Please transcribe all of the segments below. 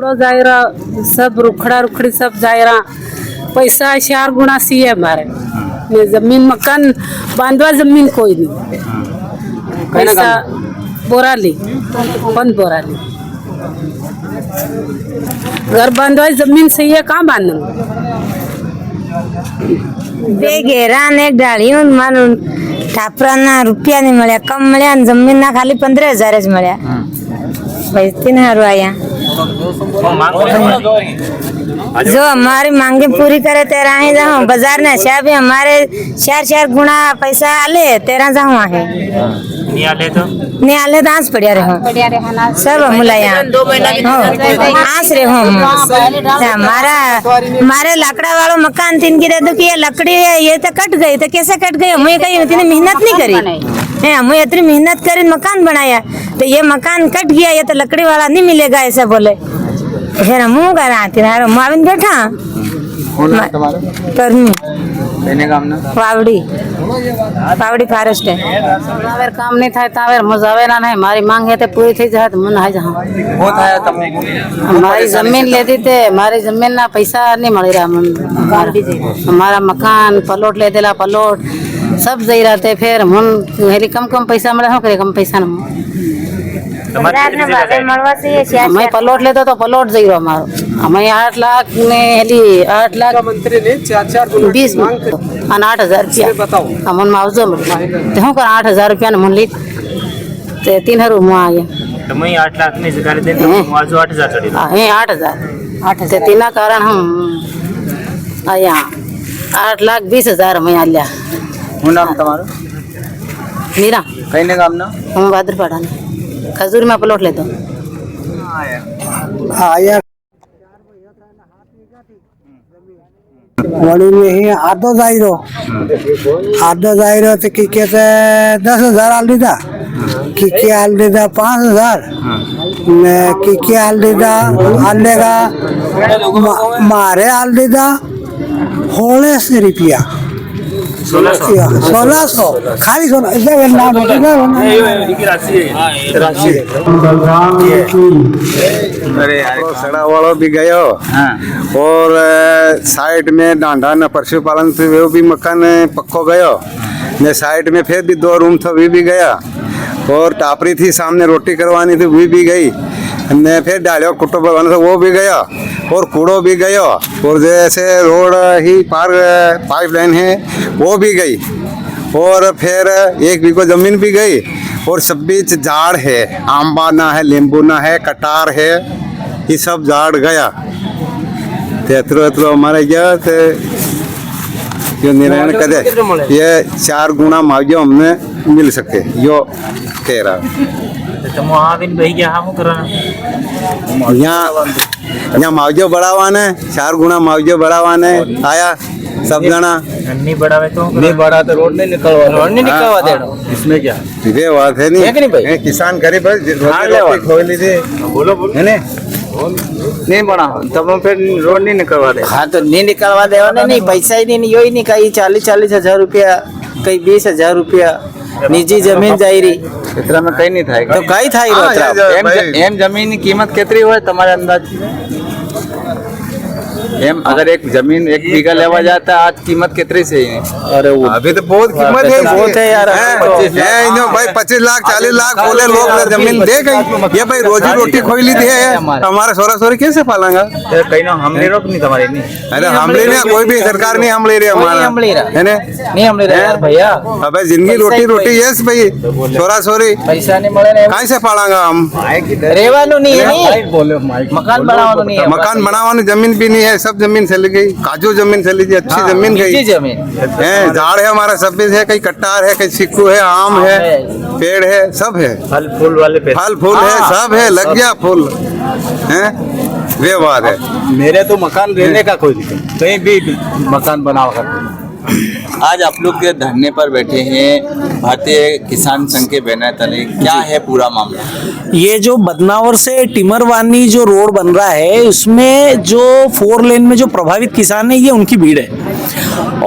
कूड़ो जायरा सब रुखड़ा रुखड़ी सब जायरा पैसा 4 गुना सी है हमारे ये जमीन मकान बांधवा जमीन कोई नहीं पैसा बोराली बंद बोराली घर बांधवा जमीन सही है कहाँ बांधना घेरा ने डाळी मारून ठापरांना रुपया नहीं मिला कम मिला जमीन ना खाली 15,000 ज मिला भाई 3,000 आया जो हमारी मांगे पूरी करे तेरा ही जाऊँ बाजार ने शायद भी हमारे 4 गुना पैसा आले तेरा जाऊँ है नहीं आले तो आंस पड़िया रहे सब मुलाया आंस रहे हमारा हमारे लकड़ा वालों मकान तीन गिरे तो कि ये लकड़ी है ये तो कट गई तो कैसे कट गई हमें कहीं इतनी मेहनत नहीं करी है हमें इतनी मेहनत करी मकान बनाया तो ये मकान कट गया ये तो लकड़ी वाला नहीं मिलेगा ऐसा बोले फिर मुँह करा माविन बैठा पावड़ी पावड़ी फॉरेस्ट है तावेर काम नहीं था तावेर मुजावेरा नहीं हमारी मांग है तो पूरी थी जहाँ मन है जहाँ हमारी जमीन ले दी थे हमारी जमीन ना पैसा नहीं मिल रहा हमारा मकान पलोट ले दिला पलोट सब दे रहे थे फिर मन हेली कम पैसा मिले हो करे कम पैसा न मैं पलोट लेता तो पलोट दे रहा हमारा हमें 8 लाख ने हेली 8 लाख मंत्री ने 4-4 20 8,000 रुपया हमन मावजो में तो कर 8,000 रुपया न मन ली ते 3 मुआ आ गया तो मैं 8 लाख नहीं सरकार देते मुआवजा 8,000 चढ़ी है 8,000 ते तीना कारण हम आया 8,20,000 मैं आ लिया હું નામ તમારું मीरा કઈ ને ગામ ના हम भाद्रपाड़ा खजूर में पलोट लेता आया वड़ी में ही आधो जायरो तो की कहते 10,000 आल दीदा की आल दीदा 5,000 ने की आल दीदा आलेगा मारे आल दीदा 1600 रुपया 1600 खाली सोना ऐसा नाम अरे सड़ा वाला भी गयो और साइड में डांडा न पशुपालन थे वो भी मकान पक्को गयो ने साइड में फिर भी 2 रूम था वो भी गया और टापरी थी सामने रोटी करवानी थी वो भी गई ने फिर डालियो कुट्टो बनवाना था वो भी गया और कूड़ो भी गयो और जैसे रोड ही पार पाइपलाइन है वो भी गई और फिर 1 बीघा जमीन भी गई और 26 झाड़ है आंबा ना है नींबू ना है कटार है ये सब झाड़ गया तो हमारे गया तो जो निर्णय करे ये 4 गुना मुआवजा हमने मिल सके यो कह रहा यहाँ मुआवजा बढ़ावाने 4 गुना मुआवजा बढ़ावाने आया सब जना नहीं बढ़ावे तो नहीं बढ़ा तो रोड नहीं निकलवा देना इसमें क्या ये बात है नहीं भाई किसान गरीब खोल लीजिए बोलो है नहीं बढ़ा तब फिर रोड नहीं निकलवा दे हाँ तो नहीं निकलवा दे नहीं पैसा ही नहीं यो ही नहीं कहीं 40,000 रुपया कहीं 20,000 रुपया निजी जमीन जाई रही इतना में कहीं नहीं था तो कहीं था एम जमीन की कीमत कितनी हुआ तुम्हारे अंदाज एम अगर एक जमीन 1 बीघा लेवा जाता आज कीमत कितनी से है अरे वो अभी तो बहुत कीमत है बहुत है यार भाई 25 लाख 40 लाख बोले लोग जमीन दे गई ये भाई रोजी रोटी खोई ली है हमारा सोरा सोरी कैसे पालेंगे कहीं ना हम ले रोक नहीं तुम्हारे नहीं अरे हम ले रहे कोई भी सरकार नहीं हम ले रहे हमारा नहीं हम ले रहे यार भैया अबे जिंदगी रोटी रोटी यस भाई सोरा सोरी पैसा नहीं मिले कहाँ से पालेंगे हम रेवानो नहीं है मकान बनावानो नहीं है मकान बनावानो जमीन भी नहीं है सब जमीन चली गई काजू जमीन चली गई अच्छी जमीन गई है झाड़ है हमारा सब है कहीं कट्टार है कहीं सिक्कू है आम है पेड़ है सब है फल फूल वाले फल फूल है सब है लग गया फूल है वे बात है मेरे तो मकान रहने का कोई दिक्कत कहीं भी मकान बनाओ कर आज आप लोग के धरने पर बैठे हैं भारतीय किसान संघ के बैनर तले क्या है पूरा मामला? ये जो बदनावर से टिमरवानी जो रोड बन रहा है उसमें जो 4 लेन में जो प्रभावित किसान है ये उनकी भीड़ है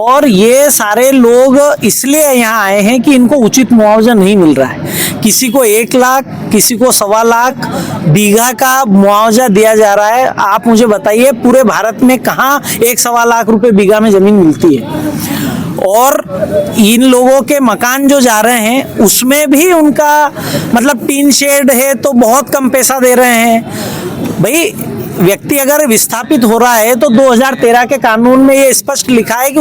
और ये सारे लोग इसलिए यहाँ आए हैं कि इनको उचित मुआवजा नहीं मिल रहा है। किसी को 1 लाख, किसी को 1.25 लाख बीघा का मुआवजा दिया जा रहा है। आप मुझे बताइए पूरे भारत में कहाँ 1.25 लाख रुपए बीघा में जमीन मिलती है? और इन लोगों के मकान जो जा रहे हैं उसमें भी उनका मतलब टीन शेड है तो बहुत कम पैसा दे रहे हैं। भाई व्यक्ति अगर विस्थापित हो रहा है तो 2013 के कानून में ये स्पष्ट लिखा है कि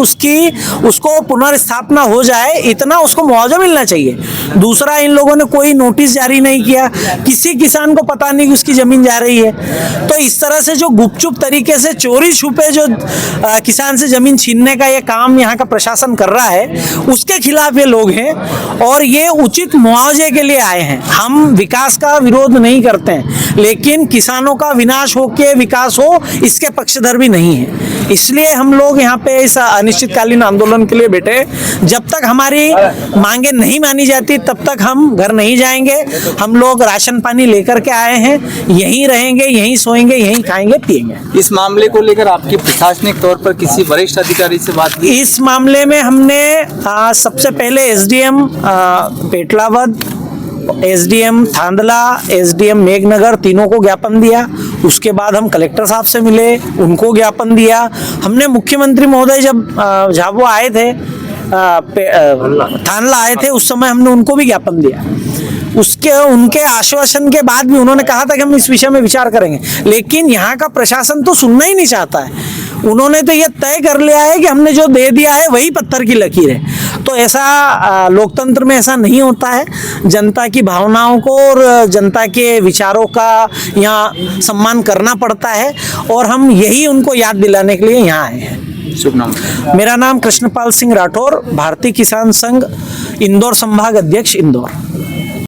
उसको पुनर्स्थापना हो जाए इतना उसको मुआवजा मिलना चाहिए। दूसरा, इन लोगों ने कोई नोटिस जारी नहीं किया, किसी किसान को पता नहीं कि उसकी जमीन जा रही है। तो इस तरह से जो गुपचुप तरीके से चोरी छुपे जो किसान से जमीन छीनने का ये काम यहाँ का प्रशासन कर रहा है उसके खिलाफ ये लोग हैं और ये उचित मुआवजे के लिए आए हैं। हम विकास का विरोध नहीं करते हैं, लेकिन किसानों का विनाश हो विकास हो इसके पक्षधर भी नहीं है। इसलिए हम लोग यहाँ पे इस अनिश्चितकालीन आंदोलन के लिए बैठे। जब तक हमारी मांगे नहीं मानी जाती तब तक हम घर नहीं जाएंगे। हम लोग राशन पानी लेकर के आए हैं, यहीं रहेंगे, यहीं सोएंगे, यहीं खाएंगे पिएंगे। इस मामले को लेकर आपकी प्रशासनिक तौर पर किसी वरिष्ठ अधिकारी से बात की? इस मामले में हमने सबसे पहले SDM Petlawad, SDM Thandla, SDM Meghnagar तीनों को ज्ञापन दिया। उसके बाद हम कलेक्टर साहब से मिले, उनको ज्ञापन दिया। हमने मुख्यमंत्री महोदय जब वो आए थे थानला आए थे उस समय हमने उनको भी ज्ञापन दिया। उनके आश्वासन के बाद भी उन्होंने कहा था कि हम इस विषय में विचार करेंगे, लेकिन यहाँ का प्रशासन तो सुनना ही नहीं चाहता है। उन्होंने तो ये तय कर लिया है कि हमने जो दे दिया है वही पत्थर की लकीर है। तो ऐसा लोकतंत्र में ऐसा नहीं होता है। जनता की भावनाओं को और जनता के विचारों का यहाँ सम्मान करना पड़ता है और हम यही उनको याद दिलाने के लिए यहाँ आए हैं। शुभ नाम? मेरा नाम कृष्णपाल सिंह राठौर, भारतीय किसान संघ इंदौर संभाग अध्यक्ष इंदौर।